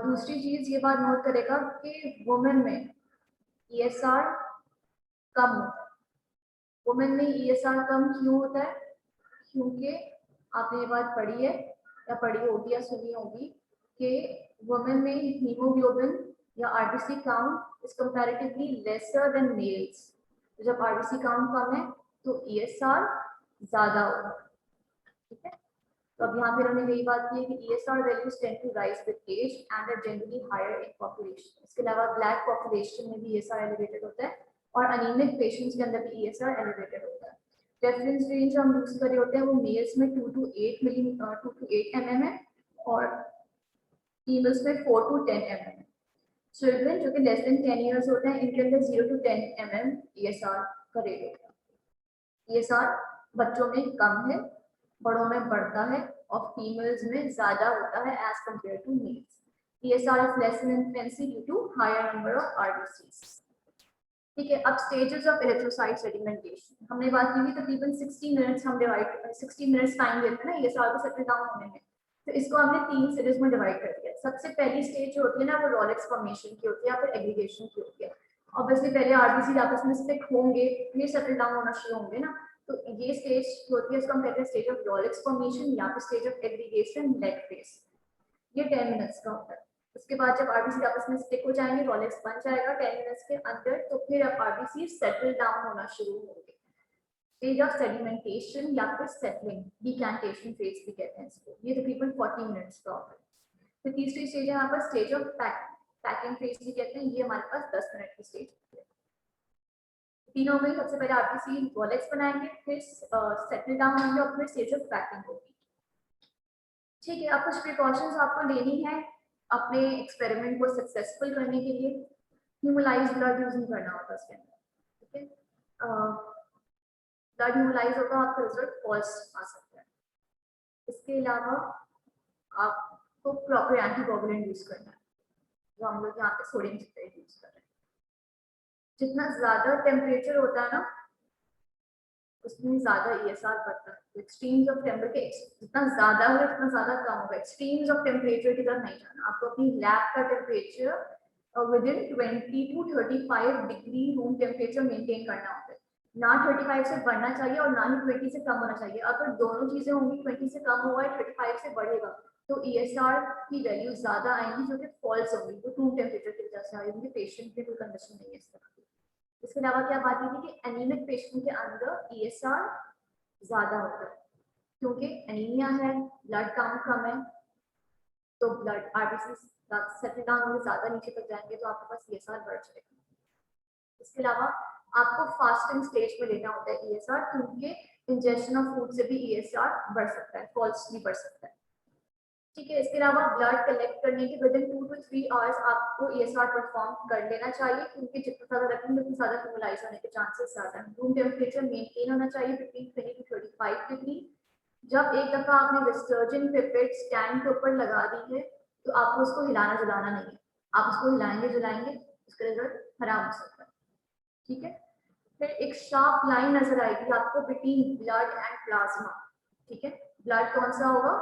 दूसरी चीज ये बात नोट करेगा कि वुमेन में ESR कम होता है। वुमेन में ESR कम क्यों होता है, क्योंकि आपने ये बात पढ़ी है या पढ़ी होगी या सुनी होगी कि वुमेन में हीमोग्लोबिन या RBC count is comparatively lesser than males. तो जब RBC काउंट कम है तो ESR ज्यादा होगा। ठीक है। तो अब यहाँ पे उन्होंने यही बात की है कि ESR values tend to rise with age and are generally higher in population। इसके अलावा ब्लैक पॉपुलेशन में भी ESR एलिवेटेड होता है और अनीमिक पेशेंट्स के अंदर भी ESR एलिवेटेड होता है। रेफरेंस रेंज हम यूज कर रहे होते हैं वो मेल्स में 2 to 8 mm है और फीमेल्स में 4 to 10 mm है। चिल्ड्रन जो कि लेस देन 10 इयर्स होते हैं इनके अंदर 0 to 10 mm ESR का रेट होता है। ESR बच्चों में कम है, बड़ों में बढ़ता है और फीमेल्स में ज्यादा होता है as compare to males. ESR is less in infancy due to higher number of RBCs। ठीक है, अब स्टेजेस ऑफ इलेक्ट्रोसाइट सेडिमेंटेशन हमने बात की थी। तकरीबन 60 मिनट्स टाइम देते हैं ना ESR को सेटल डाउन होने में। तो इसको हमने 3 स्टेजेस में डिवाइड कर दिया। सबसे पहली स्टेज जो होती है ना वो रॉलेक्स फॉर्मेशन की होती है या फिर एग्रीगेशन की होती है। ऑब्वियसली पहले आरबीसी आपस में स्टिक होंगे, फिर सेटल डाउन होना शुरू होंगे ना। तो ये स्टेज होती है, इसको हम कहते हैं स्टेज ऑफ रॉलेक्स फॉर्मेशन या फिर stage of aggregation lag phase. ये 10 मिनट्स का होता है। उसके बाद जब आरबीसी आपस में स्टिक हो जाएंगे, रॉलेक्स बन जाएगा 10 मिनट्स के अंदर, तो फिर अब आरबीसी सेटल डाउन होना शुरू होंगे। स्टेज ऑफ सेडिमेंटेशन या फिर सेटलिंग, डिकैंटेशन फेज भी कहते हैं इसको। ये तकरीबन 40 मिनट्स का होता है। फिर तीसरी स्टेज है यहाँ पर स्टेज ऑफ पैकिंग फेज भी कहते हैं। ये हमारे पास 10 मिनट की स्टेज है। तीनों में सबसे पहले आरबीसी रॉलेक्स बनाएंगे, फिर सेटल डाउन होंगे और फिर स्टेज ऑफ पैकिंग होगी। ठीक है, अब कुछ प्रिकॉशंस आपको लेनी है अपने एक्सपेरिमेंट को सक्सेसफुल करने के लिए। ह्यूमलाइज ब्लड यूज नहीं करना होता इसके अंदर। ठीक है, ब्लड ह्यूमलाइज होगा, आपका रिजल्ट फॉल्स आ सकता है। इसके अलावा आपको प्रॉपर एंटीकोगुलेंट यूज करना है, जो हम लोग यहाँ पे सोडियम सिट्रेट यूज कर रहे हैं। जितना ज्यादा टेम्परेचर होता है ना उसमें ज्यादा ESR बढ़ता है। एक्सट्रीम्स ऑफ टेम्परेचर जितना ज्यादा है उतना ज्यादा कम होगा। एक्सट्रीम्स ऑफ टेम्परेचर की तरफ नहीं जाना। आपको अपनी लैब का temperature with in 20 to 35 degree room temperature maintain करना होता है। ना 35 से बढ़ना चाहिए और ना ही 20 से कम होना चाहिए। अगर दोनों चीजें होंगी, 20 से कम हुआ है 35 से बढ़ेगा, तो ESR की वैल्यू ज्यादा आएंगी जो कि फॉल्स होंगी, वो रूम टेम्परेचर की वजह से आएंगी। पेशेंट की कोई कंडीशन नहीं है इस तरह की। इसके अलावा क्या बात की थी कि एनीमिक पेशेंट के अंदर ESR ज्यादा होता है क्योंकि एनीमिया है, ब्लड काउंट कम है, तो ब्लड आरबीसी सेटल डाउन होंगे, ज्यादा नीचे तक जाएंगे तो आपके पास ESR बढ़ जाएगा। इसके अलावा आपको फास्टिंग स्टेज में लेना होता है ESR, क्योंकि इंजेक्शन ऑफ फूड से भी ESR बढ़ सकता है, फॉल्स भी बढ़ सकता है। ठीक है, इसके अलावा ब्लड कलेक्ट करने के विद इन 2 to 3 आवर्स आपको ESR परफॉर्म कर लेना चाहिए, क्योंकि जितना ज्यादा रखेंगे उतना ज्यादा ह्यूमलाइज होने के चांसेस ज्यादा हैं। रूम टेम्परेचर मेंटेन होना चाहिए बिटवीन 20 to 35 डिग्री। जब एक दफा आपने विस्टर्जिन पिपेट स्टैंड के ऊपर लगा दी है तो आपको उसको हिलाना जुलाना नहीं है। आप उसको हिलाएंगे जुलाएंगे उसका रिजल्ट खराब हो सकता है। ठीक है, फिर एक शार्प लाइन नजर आएगी आपको बिटवीन ब्लड एंड प्लाज्मा। ठीक है, ब्लड कौन सा होगा,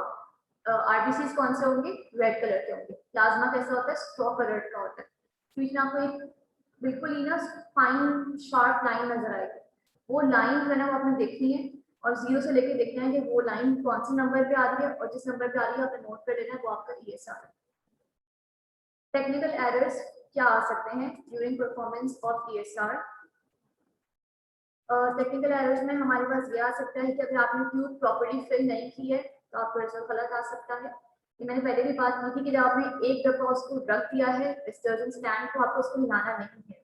आरबीसी कौन से होंगे, रेड कलर के होंगे। प्लाज्मा कैसा होता है, स्ट्रॉ कलर का होता है। बीच में आपको एक बिल्कुल ही ना फाइन शार्प लाइन नजर आएगी। वो लाइन जो है ना वो आपने देखनी है और 0 से लेके देखना है कि वो लाइन कौन से नंबर पे आ रही है, और जिस नंबर पे आ रही है आपने नोट कर लेना है, वो आपका ESR है। टेक्निकल एरर्स क्या आ सकते हैं during performance of ESR। Technical errors में हमारे पास ये आ सकता है कि अगर आपने ट्यूब प्रॉपर्ली फिल नहीं की है तो आपका रिजल्ट गलत आ सकता है। ये मैंने पहले भी बात की थी कि जब आपने एक दफा उसको रख दिया है विस्टर्जन स्टैंड को, आपको उसको हिलाना नहीं है।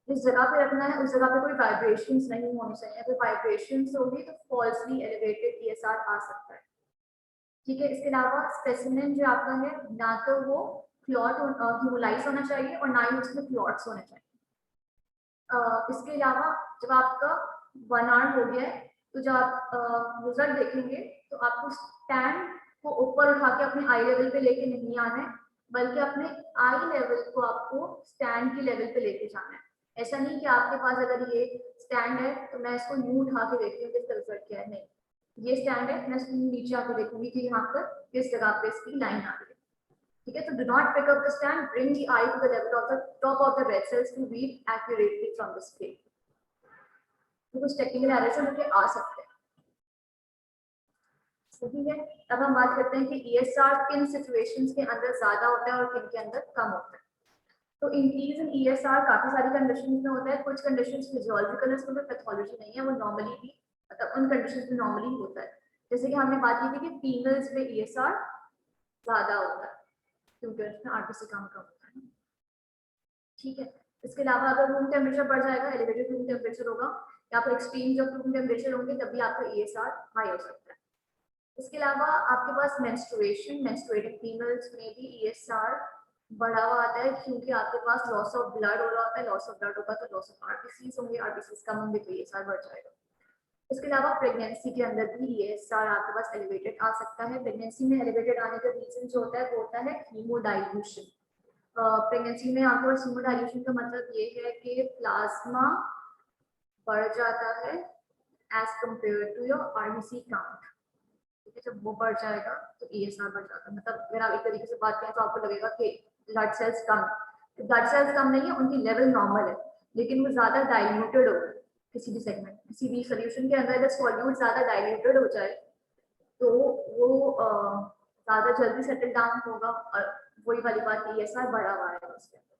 जिस जगह पे रखना है उस जगह पे कोई वाइब्रेशंस नहीं होनी चाहिए। अगर वाइब्रेशंस होगी तो फॉल्सली एलिवेटेड ESR आ सकता है। ठीक है, इसके अलावा स्पेसिमेन जो आपका है ना तो वो क्लॉट ह्यूमलाइज होना चाहिए और ना ही उसमें क्लॉट्स होने चाहिए। इसके अलावा जब आपका 1 आवर हो गया है तो जब आप रिजल्ट देखेंगे तो आपको स्टैंड को ऊपर उठा के अपने आई लेवल पे लेके नहीं आना है, बल्कि अपने आई लेवल को आपको स्टैंड की लेवल पे लेके जाना है। ऐसा नहीं कि आपके पास अगर ये स्टैंड है तो मैं इसको यूं उठा के देखती हूँ कि इसका रिजल्ट क्या है। नहीं, ये स्टैंड है, मैं इसको नीचे आके देखूंगी कि यहाँ पर किस जगह पे इसकी लाइन आ रही है। ठीक है, तो do not pick up the stand, bring the eye to the level of the top of the red cells to read accurately from the scale। तो कुछ टेक्निकल एरर्स हैं जो आ सकते हैं। सही है, अब हम बात करते हैं कि ESR किन सिचुएशंस के अंदर ज्यादा होता है और किन के अंदर कम होता है। तो इंक्रीज इन ESR काफी सारी कंडीशंस में होता है। कुछ कंडीशंस फिजियोलॉजिकल है, उसमें पैथोलॉजी नहीं है, वो नॉर्मली भी मतलब उन कंडीशंस में नॉर्मली होता है। जैसे कि हमने बात की थी कि फीमेल्स में ESR ज्यादा होता है क्योंकि उसमें RBC कम होता है। ठीक है, इसके अलावा अगर रूम टेम्परेचर बढ़ जाएगा, एलिवेटेड रूम टेम्परेचर होगा या फिर एक्सट्रीम जब रूम टेम्परेचर होंगे तब भी आपका ESR हाई हो सकता है। इसके अलावा आपके पास मेंस्ट्रुएशन, मेंस्ट्रुएटिंग फीमेल्स में भी ESR बढ़ा हुआ आता है क्योंकि आपके पास लॉस ऑफ ब्लड हो रहा होता है। लॉस ऑफ ब्लड होगा तो लॉस ऑफ RBCs होंगे, RBCs कम होंगे तो ESR बढ़ जाएगा। इसके अलावा प्रेगनेंसी के अंदर भी ESR आपके पास एलिवेटेड आ सकता है। प्रेगनेंसी में एलिवेटेड आने का रीजन जो होता है वो होता है हीमोडाइल्यूशन। प्रेगनेंसी में आपके पास हीमोडाइल्यूशन का मतलब ये है कि प्लाज्मा बढ़ जाता है as compare to your RBC count. ठीक है, जब वो बढ़ जाएगा तो ESR बढ़ जाता है। मतलब अगर आप एक तरीके से बात करें तो आपको लगेगा कि ब्लड सेल्स कम, तो ब्लड सेल्स कम नहीं है, उनकी लेवल नॉर्मल है, लेकिन वो ज्यादा डाइल्यूटेड हो गए किसी भी सेगमेंट, किसी भी सोल्यूशन के अंदर अगर सॉल्यूट ज्यादा डाइल्यूटेड हो जाए तो वो ज्यादा जल्दी सेटल डाउन होगा और वही वाली बात ESR बढ़ा हुआ है उसके अंदर।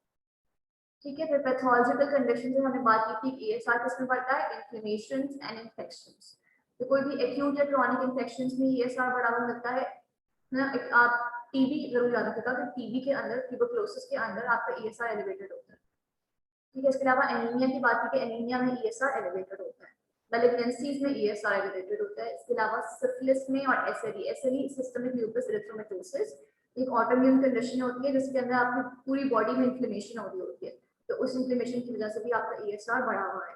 ठीक है, फिर पैथोलॉजिकल कंडीशन से हमने बात की थी ESR किसमें बढ़ता है, इन्फ्लेमेशंस एंड इन्फेक्शंस। तो कोई भी एक्यूट या क्रॉनिक इन्फेक्शंस में ESR बढ़ा हुआ मिलता है ना। आप टीबी जरूर याद रखिएगा कि टीबी के अंदर, ट्यूबरक्लोसिस के अंदर आपका ESR एलिवेटेड होता है। ठीक है, इसके अलावा एनीमिया की बात की कि एनीमिया में ESR एलिवेटेड होता है। मैलिग्नेंसीज में ESR एलिवेटेड होता है। इसके अलावा सिफिलिस में और SLE सिस्टमिक लूपस एरिथ्रोमेटोसिस एक ऑटोइम्यून कंडीशन होती है जिसके अंदर आपकी पूरी बॉडी में इन्फ्लेमेशन हो रही होती है, तो उस इन्फ्लेमेशन की वजह से भी आपका ESR बढ़ा हुआ है।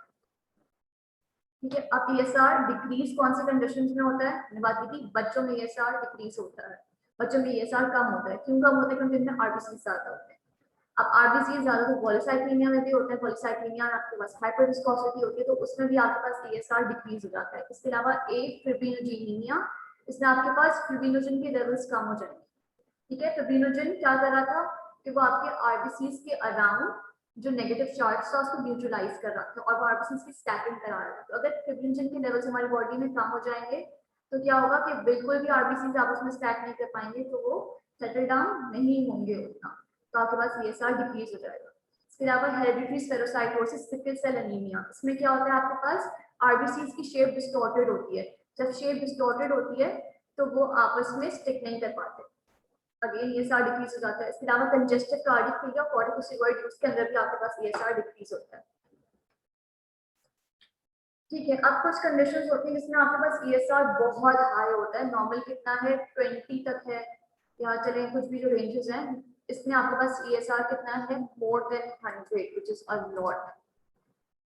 ठीक है, अब ESR डिक्रीज कौन से कंडीशंस में होता है, मैंने बात की थी बच्चों में ESR डिक्रीज होता है, बच्चों में ESR कम होता है। क्यों कम होता है, क्योंकि इनमें RBC ज्यादा होते हैं। अब RBC ज्यादा तो पॉलीसाइक्लीमिया में भी होते हैं, पॉलीसाइक्लीमिया आपके पास हाइपरविस्कोसिटी होती है तो उसमें भी आपके पास ESR डिक्रीज हो जाता है। इसके अलावा एक फिब्रिनोजेनिमिया, इसमें आपके पास फिब्रिनोजन के लेवल्स कम हो जाएंगे। ठीक है, फिब्रिनोजन क्या कर रहा था कि वो आपके RBCs के अराउंड जो नेगेटिव चार्ज था उसको न्यूट्रलाइज कर रहा था और वो RBCs की स्टैकिंग करा रहा था। तो अगर फिब्रिनोजन के लेवल्स हमारी बॉडी में कम हो जाएंगे तो क्या होगा कि बिल्कुल भी RBCs आपस में स्टैक नहीं कर पाएंगे, तो वो सेटल डाउन नहीं होंगे उतना, तो आपके पास ESR डिक्रीज हो जाएगा। इसके अलावा हेरिडिटरी स्पेरोसाइटोसिस, सिकल सेल एनीमिया, इसमें क्या होता है आपके पास RBCs की शेप डिस्टॉर्टेड होती है। जब शेप डिस्टॉर्टेड होती है तो वो आपस में स्टिक नहीं कर पाते, अगेन ESR डिक्रीज हो जाता है। इसके अलावा congestive cardiac failure, corticosteroid use के अंदर भी आपके पास ESR डिक्रीज होता है। ठीक है, अब कुछ कंडीशंस होती हैं जिसमें आपके पास ESR बहुत हाई होता है। नॉर्मल कितना है, 20 तक है, या चले कुछ भी जो रेंजेस हैं, इसमें आपके पास ESR कितना है, more than 100, which is a lot.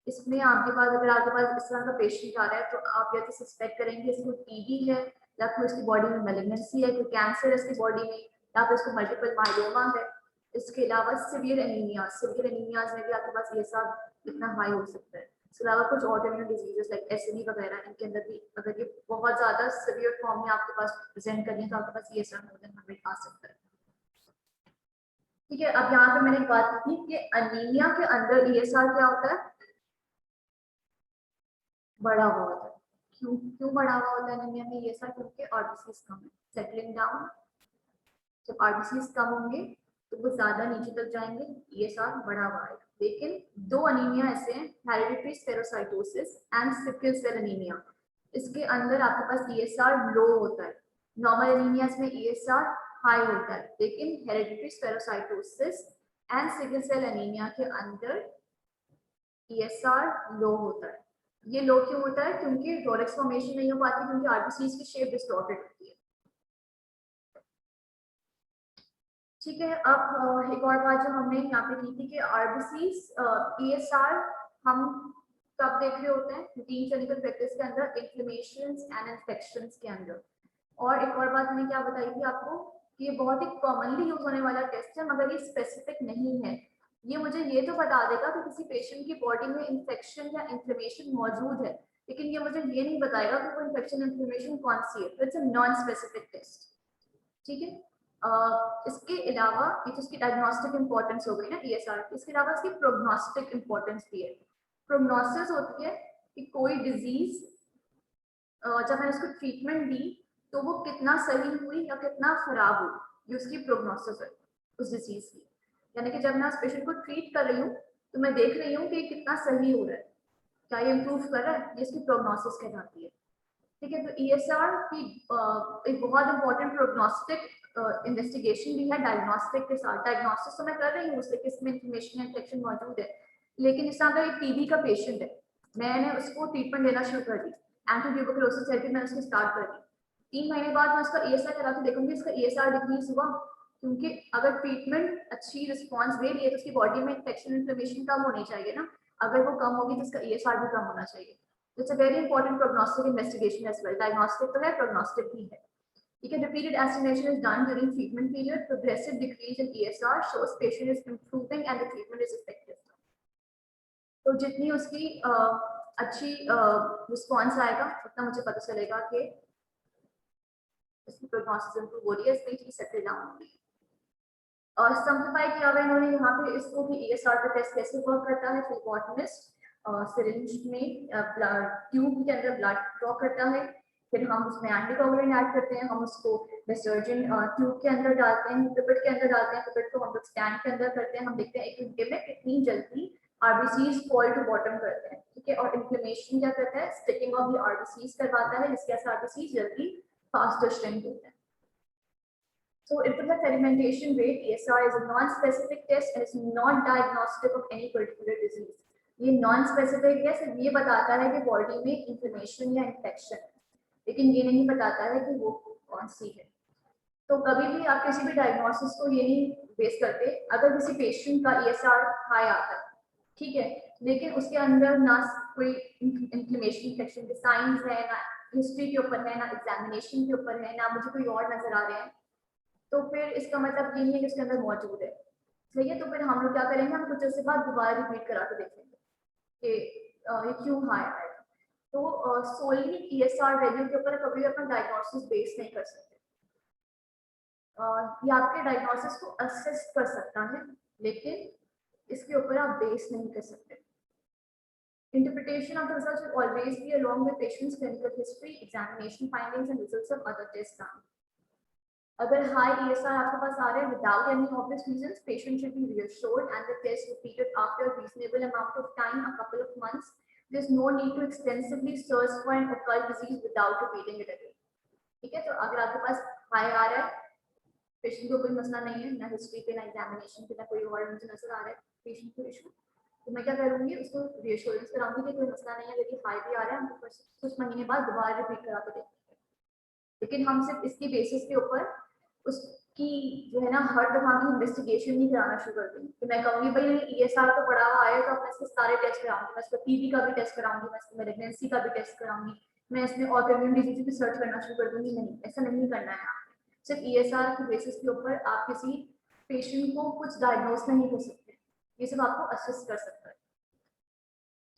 इसमें आपके पास अगर आपके पास इस तरह का पेशेंट आ रहा है तो आप या तो सस्पेक्ट करेंगे इसको टीबी है, या फिर इसकी बॉडी में मैलिग्नेंसी है, कोई कैंसर है इसकी बॉडी में, या फिर इसको मल्टीपल माइलोमा है। इसके अलावा सिवियर एनीमियाज में भी आपके पास ESR इतना हाई हो सकता है। इसके अलावा कुछ ऑटोइम्यून डिजीजेस लाइक SLE वगैरह, इनके अंदर भी अगर ये बहुत ज्यादा सिवियर फॉर्म में आपके पास प्रेजेंट करें तो आपके पास ESR मोर देन 100 आ सकता है। ठीक है, अब यहाँ पे मैंने एक बात की थी कि अनीमिया के अंदर ESR क्या होता है, बढ़ा हुआ होता है। क्यों क्यों बढ़ा हुआ होता है एनीमिया में ESR, क्योंकि RBCs कम है, सेटलिंग डाउन। जब RBCs कम होंगे तो वो ज्यादा नीचे तक जाएंगे, ESR बढ़ा हुआ है। लेकिन दो अनीमिया ऐसे हैं, hereditary spherocytosis and sickle cell anaemia, इसके अंदर आपके पास ESR लो होता है। नॉर्मल एनीमियाज में ESR हाई होता है, लेकिन hereditary spherocytosis and sickle cell anaemia के अंदर ESR लो होता है। ये लो क्यों होता है, क्योंकि रोलेक्स फॉर्मेशन नहीं हो पाती, क्योंकि RBCs की शेप डिस्टॉर्टेड होती है। ठीक है, अब एक और बात जो हमने यहाँ पे की थी कि RBCs ESR हम कब देख रहे होते हैं, रूटीन क्लिनिकल प्रैक्टिस के अंदर, इन्फ्लेमेशंस एंड इन्फेक्शंस के अंदर। और एक और बात मैंने क्या बताई थी आपको कि ये बहुत ही कॉमनली यूज होने वाला टेस्ट है, मगर ये स्पेसिफिक नहीं है। ये मुझे ये तो बता देगा कि किसी पेशेंट की बॉडी में इन्फेक्शन या इन्फ्लेमेशन मौजूद है, लेकिन ये मुझे ये नहीं बताएगा कि वो इन्फेक्शन इन्फ्लेमेशन कौन सी है। It's a non specific test. ठीक है, इसके अलावा ये तो इसकी डायग्नोस्टिक इंपॉर्टेंस हो गई ना ESR की, इसके अलावा इसकी प्रोग्नोस्टिक इंपॉर्टेंस भी है। प्रोग्नोसिस होती है कि कोई डिजीज जब मैंने उसको ट्रीटमेंट दी तो वो कितना सही हुई या कितना खराब हुई, ये उसकी प्रोग्नोसिस है उस डिजीज की। यानी कि जब मैं उस पेशेंट को ट्रीट कर रही हूँ तो मैं देख रही हूँ कि कितना सही हो रहा है, क्या ये इम्प्रूव कर रहा है, ये इसकी प्रोग्नोसिस कहलाती है। ठीक है, तो ESR की एक बहुत इंपॉर्टेंट प्रोग्नोस्टिक इन्वेस्टिगेशन भी है डायग्नोस्टिक के साथ। डायग्नोस्टिक तो मैं कर रही हूँ उससे किसमें इन्फ्लेमेशन या इन्फेक्शन मौजूद है, लेकिन इस अगर एक टीबी का पेशेंट है, मैंने उसको ट्रीटमेंट देना शुरू कर दी, एंटी ट्यूबरकुलोसिस थेरेपी मैंने उसकी स्टार्ट कर दी, 3 महीने बाद मैं उसका ESR करा के देखूंगी इसका ESR डिक्रीज हुआ, क्योंकि अगर ट्रीटमेंट अच्छी रिस्पॉन्स दे रही है तो उसकी बॉडी में इन्फेक्शन इन्फ्लेमेशन कम होनी चाहिए ना, अगर वो कम होगी तो उसका ESR भी कम होना चाहिए। It's a very important prognostic investigation as well, diagnostic तो है, प्रोग्नोस्टिक भी है। ठीक है, repeated estimation is done during treatment period. Progressive decrease in ESR shows patient is improving and the treatment is effective. तो जितनी उसकी अच्छी रिस्पॉन्स आएगा उतना मुझे पता चलेगा कि इसकी प्रोग्नोसिस इंप्रूव हो रही है, इसमें चीज सेटल डाउन हो रही है। और सिंप्लीफाई किया हुआ इन्होंने यहाँ पे इसको कि ESR का टेस्ट कैसे वर्क करता है। फ्लेबोटमिस्ट सिरिंज में ट्यूब के अंदर ब्लड ड्रॉ करता है, फिर हम उसमें एंटीकोगुलेंट ऐड करते हैं, हम उसको विसर्जन ट्यूब के अंदर डालते हैं, पिपेट के अंदर डालते हैं, पिपेट को हम लोग स्टैंड के अंदर करते हैं, हम देखते हैं 1 घंटे में कितनी जल्दी RBCs फॉल टू बॉटम करते हैं। ठीक है, और इन्फ्लेमेशन क्या करता है, स्टिकिंग ऑफ द RBCs करवाता है, जिसके साथ RBCs जल्दी फास्टर श्रिंक होते हैं। So implementation rate ESR is a non-specific test and is not diagnostic of any particular disease. ये non-specific है, सिर्फ ये बताता है कि बॉडी में इन्फ्लेमेशन या इन्फेक्शन है, लेकिन ये नहीं बताता है कि वो कौन सी है। तो कभी भी आप किसी भी डायग्नोसिस को ये नहीं बेस करते, अगर किसी पेशेंट का ESR हाई आता है, ठीक है, लेकिन उसके अंदर ना कोई इन्फ्लेमेशन इन्फेक्शन के साइंस है, ना हिस्ट्री के ऊपर है, ना एग्जामिनेशन के ऊपर है, ना मुझे कोई और नजर आ रहे हैं, तो फिर इसका मतलब ये नहीं है कि इसके अंदर मौजूद है। सही है, तो फिर हम लोग क्या करेंगे, हम कुछ अर्से बाद दोबारा रिपीट करा के देखेंगे कि ये क्यों हाई आएगा। तो सोलली ESR वैल्यू के ऊपर कभी अपना डायग्नोसिस बेस नहीं कर सकते। ये आपके डायग्नोसिस को असेस कर सकता है, लेकिन इसके ऊपर आप बेस नहीं कर सकते। Interpretation of the results will always be along with patient's clinical history, examination findings and results of other tests done. अगर हाई ESR आपके पास आ रहे हैं without any obvious reasons, patient should be reassured and the test repeated after a reasonable amount of time, a couple of months. There's no need to extensively search for an occult disease without repeating it again. ठीक है, तो अगर आपके पास high आ रहा है, patient को कोई मसला नहीं है, ना हिस्ट्री पे, ना एग्जामिनेशन पे, ना कोई और मुझे नजर आ रहा है पेशेंट को इशू, तो मैं क्या करूंगी, उसको रिएश्योरेंस कराऊंगी कि कोई मसला नहीं है, यदि हाई भी आ रहा है हम कुछ महीने बाद दोबारा रिपीट करा के देखेंगे। लेकिन हम सिर्फ इसकी बेसिस के ऊपर उसकी जो है ना हर दफा की इन्वेस्टिगेशन नहीं कराना शुरू कर देंगे कि मैं कहूँगी भाई ESR तो पढ़ा हुआ आया तो मैं इसके सारे टेस्ट कराऊंगी, मैं इसका TB का भी टेस्ट कराऊंगी, मैं इसकी मैलिग्नेंसी का भी टेस्ट कराऊंगी, मैं इसमें ऑटोइम्यून डिजीज भी सर्च करना शुरू कर दूंगी। नहीं, ऐसा नहीं करना है। सिर्फ ESR की बेसिस के ऊपर आप किसी पेशेंट को कुछ डायग्नोस नहीं कर सकते, ये सब आपको असिस्ट कर सकता है।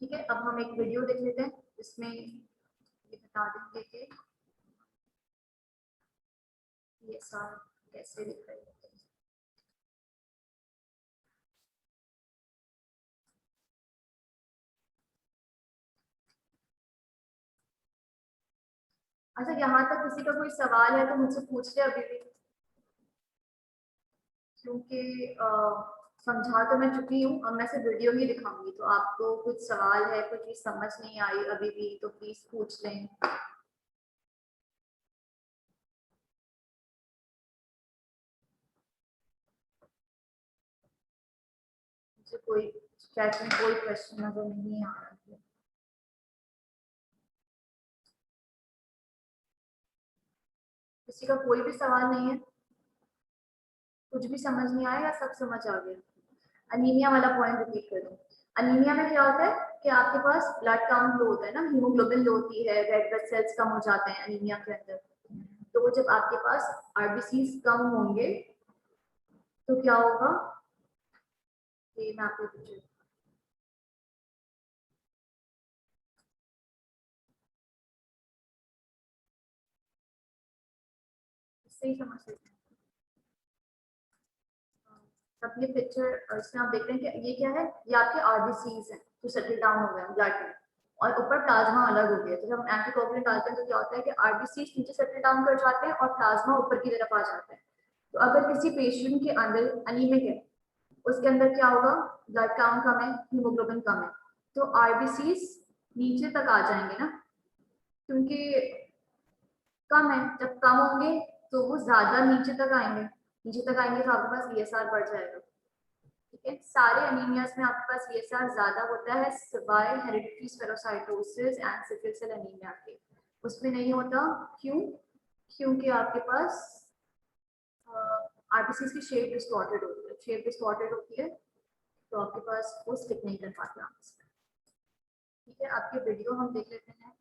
ठीक है, अब हम एक वीडियो देख लेते हैं जिसमें ये बता देंगे कि ESR कैसे दिख रही है। अच्छा, यहाँ तक किसी का कोई सवाल है तो मुझसे पूछ ले अभी भी, क्योंकि समझा तो मैं चुकी हूँ, अब मैं सिर्फ वीडियो ही दिखाऊंगी, तो आपको कुछ सवाल है, कुछ चीज समझ नहीं आई अभी भी तो प्लीज पूछ लें। मुझे कोई चैट में कोई क्वेश्चन नजर नहीं आ रहा है। किसी का कोई भी सवाल नहीं है, कुछ भी समझ नहीं आया या सब समझ आ गया? अनीमिया वाला पॉइंट रिपीट करूँ। अनीमिया में क्या होता है कि आपके पास ब्लड काउंट लो होता है ना, हीमोग्लोबिन लो होती है, रेड ब्लड सेल्स कम हो जाते हैं अनीमिया के अंदर। तो जब आपके पास RBCs कम होंगे तो क्या होगा, ये मैं आपको पूछूं। इससे ही समझ सकते हैं। अब ये पिक्चर इसमें आप देख रहे हैं कि ये क्या है, ये आपके RBCs हैं जो सेटल डाउन हो गए हैं ब्लड में, और ऊपर प्लाज्मा अलग हो गया। तो जब हम एंटीकोगुलेंट डालते हैं तो क्या होता है कि RBCs नीचे सेटल डाउन कर जाते हैं और प्लाज्मा ऊपर की तरफ आ जाता है। तो अगर किसी पेशेंट के अंदर अनीमिक है, उसके अंदर क्या होगा, ब्लड काउंट कम है, हीमोग्लोबिन कम है, तो RBCs नीचे तक आ जाएंगे ना, क्योंकि कम है, जब कम होंगे तो वो ज्यादा नीचे तक आएंगे, नीचे तक आएंगे तो आपके पास ईएसआर बढ़ जाएगा। ठीक है, सारे एनीमियास में आपके पास ईएसआर ज्यादा होता है सिवाय hereditary spherocytosis and sickle cell anaemia के, उसमें नहीं होता। क्यों? क्योंकि आपके पास आरबीसीज की शेप डिस्टॉर्टेड होती है, शेप डिस्टॉर्टेड होती है तो आपके पास वो स्टिक नहीं कर पाते आपस में। ठीक है, आपके वीडियो हम देख लेते हैं।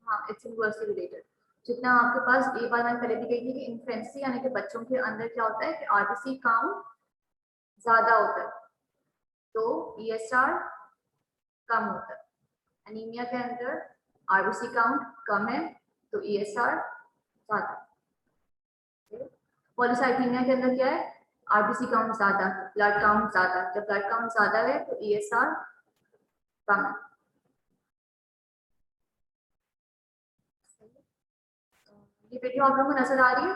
हाँ, इट्स इनवर्सली रिलेटेड। जितना आपके पास एक बार मैंने पहले भी कही थी कि इन्फेंसी यानी कि बच्चों के अंदर क्या होता है कि आरबीसी काउंट ज्यादा होता है तो ईएसआर कम होता है। एनीमिया के अंदर आरबीसी काउंट कम है तो ईएसआर ज्यादा। पॉलीसाइथेमिया के अंदर क्या है? आरबीसी काउंट ज्यादा, ब्लड काउंट ज्यादा, जब ब्लड काउंट ज्यादा है तो ईएसआर कम है। ये वीडियो आप लोगों को नजर आ रही है?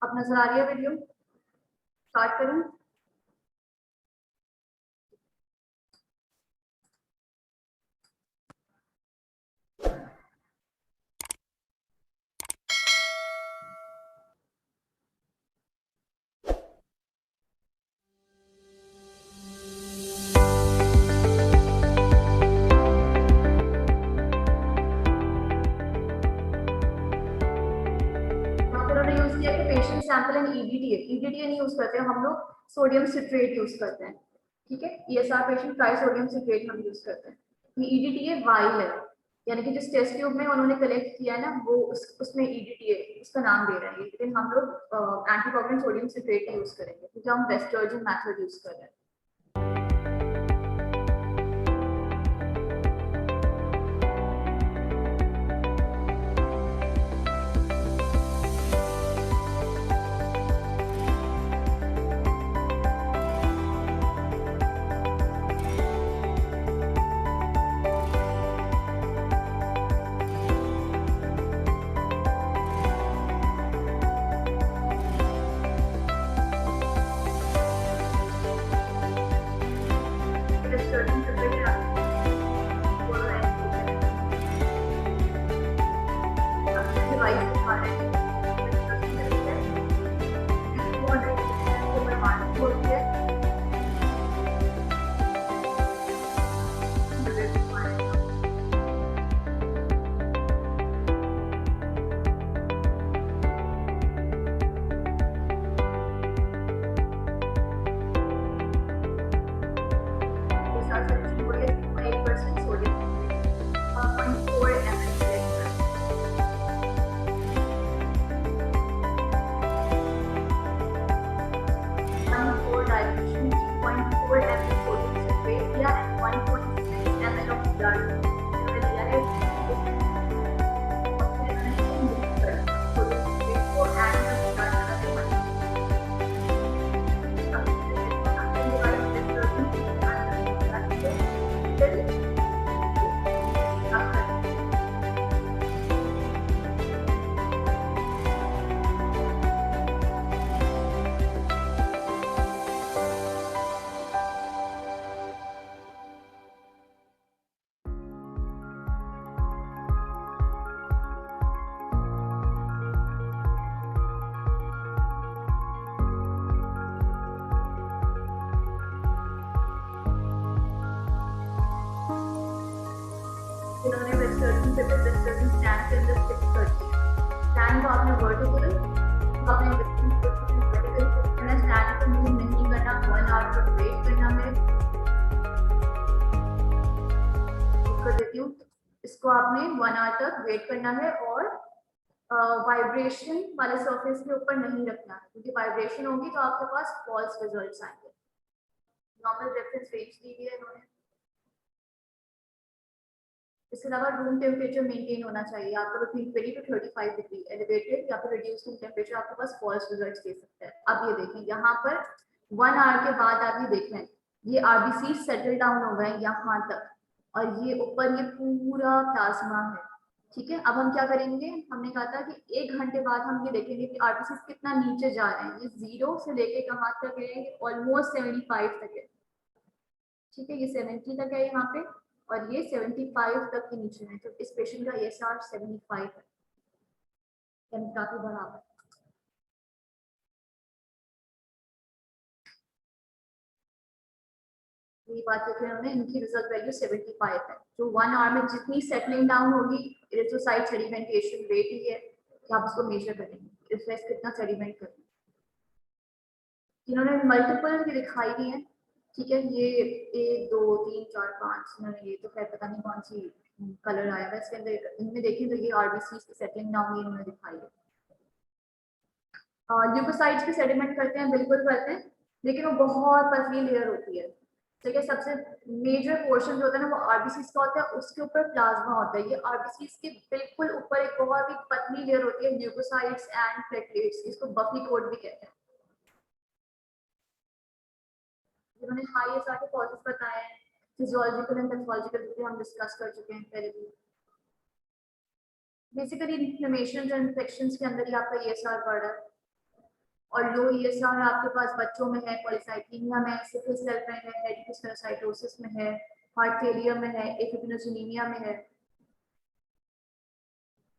अब नजर आ रही है वीडियो? स्टार्ट करूं? Patient sample and EDTA, EDTA नहीं यूज करते हम लोग, सोडियम सिट्रेट यूज करते हैं। ठीक है, ESR patient try sodium citrate हम यूज करते हैं। ये ईडीटीए वाइल है, यानी कि जिस टेस्ट ट्यूब में उन्होंने कलेक्ट किया है ना वो उसमें ईडीटीए उसका नाम दे रहे हैं, लेकिन हम लोग एंटीकोगुलेंट सोडियम सिट्रेट यूज करेंगे क्योंकि हम वेस्टर्जन मेथड यूज कर रहे हैं। टेम्परेचर डिस्टर्बेंस टैन के अंदर फिक्स करती है। टैन को आपने वर्टिकल अपने वर्टिकल करना, टैन को मूव नहीं करना, 1 आवर तक वेट करना है। कर देती हूँ, इसको आपने 1 आवर तक वेट करना है और वाइब्रेशन वाले सरफेस के ऊपर नहीं रखना है, क्योंकि वाइब्रेशन होगी तो आपके पास फॉल्स रिजल्ट्स आएंगे। नॉर्मल रेफरेंस रेंज दी हुई है इन्होंने। इसके अलावा रूम टेम्परेचर मेंटेन होना चाहिए आपका बिटवीन 20 to 35 डिग्री। एलिवेटेड या फिर रिड्यूस्ड रूम टेम्परेचर आपके पास फॉल्स रिजल्ट्स दे सकता है। अब ये देखें, यहाँ पर 1 आवर के बाद आप ये देख रहे हैं, ये आरबीसी सेटल डाउन हो गए यहाँ तक, और ये ऊपर ये पूरा प्लाज्मा है। ठीक है, अब हम क्या करेंगे, हमने कहा था कि 1 घंटे बाद हम ये देखेंगे कि आरबीसी कितना नीचे जा रहे हैं। ये 0 से लेके कहाँ तक है, ऑलमोस्ट 75 तक है। ठीक है, ये 70 तक है यहाँ पे, और ये 75 तक के नीचे है। तो इस पेशेंट का ESR 75 है, यानी काफी बराबर। ये बात देखें हमने, इनकी रिजल्ट वैल्यू 75 है। जो 1 आवर में जितनी सेटलिंग डाउन होगी, इरेथ्रोसाइट सेडिमेंटेशन रेट ही है कि आप उसको मेजर करेंगे, रिफ्लेक्स कितना सेडिमेंट करेंगे। इन्होंने मल्टीपल दिखाई दी है। ठीक है, ये 1 2 3 4 5, इन्होंने ये तो खैर पता नहीं कौन सी कलर आया है इसके अंदर। इनमें देखें तो ये आरबीसी की सेटलिंग डाउन इन्होंने दिखाई है। ल्यूकोसाइट्स भी सेडिमेंट करते हैं, बिल्कुल करते हैं, लेकिन वो बहुत पतली लेयर होती है। ठीक है, सबसे मेजर पोर्शन जो होता है ना वो आरबीसी का होता है, उसके ऊपर प्लाज्मा होता है। ये आरबीसी के बिल्कुल ऊपर एक बहुत ही पतली लेयर होती है, ल्यूकोसाइट्स एंड प्लेटलेट्स, इसको बफी कोट भी कहते हैं। जिन्होंने हाई एसआर के कॉजेस बताए हैं, फिजियोलॉजिकल एंड पैथोलॉजिकल, हम डिस्कस कर चुके हैं पहले भी। बेसिकली इन्फ्लेमेशन और इन्फेक्शंस के अंदर ही आपका ESR बढ़ रहा है। और लो ESR आपके पास बच्चों में है, पॉलीसाइथेमिया में, सिकल सेल में है, हेडिकोस्पेरोसाइटोसिस में है, हार्ट फेलियर में है, एफिब्रिनोजेनिमिया में है।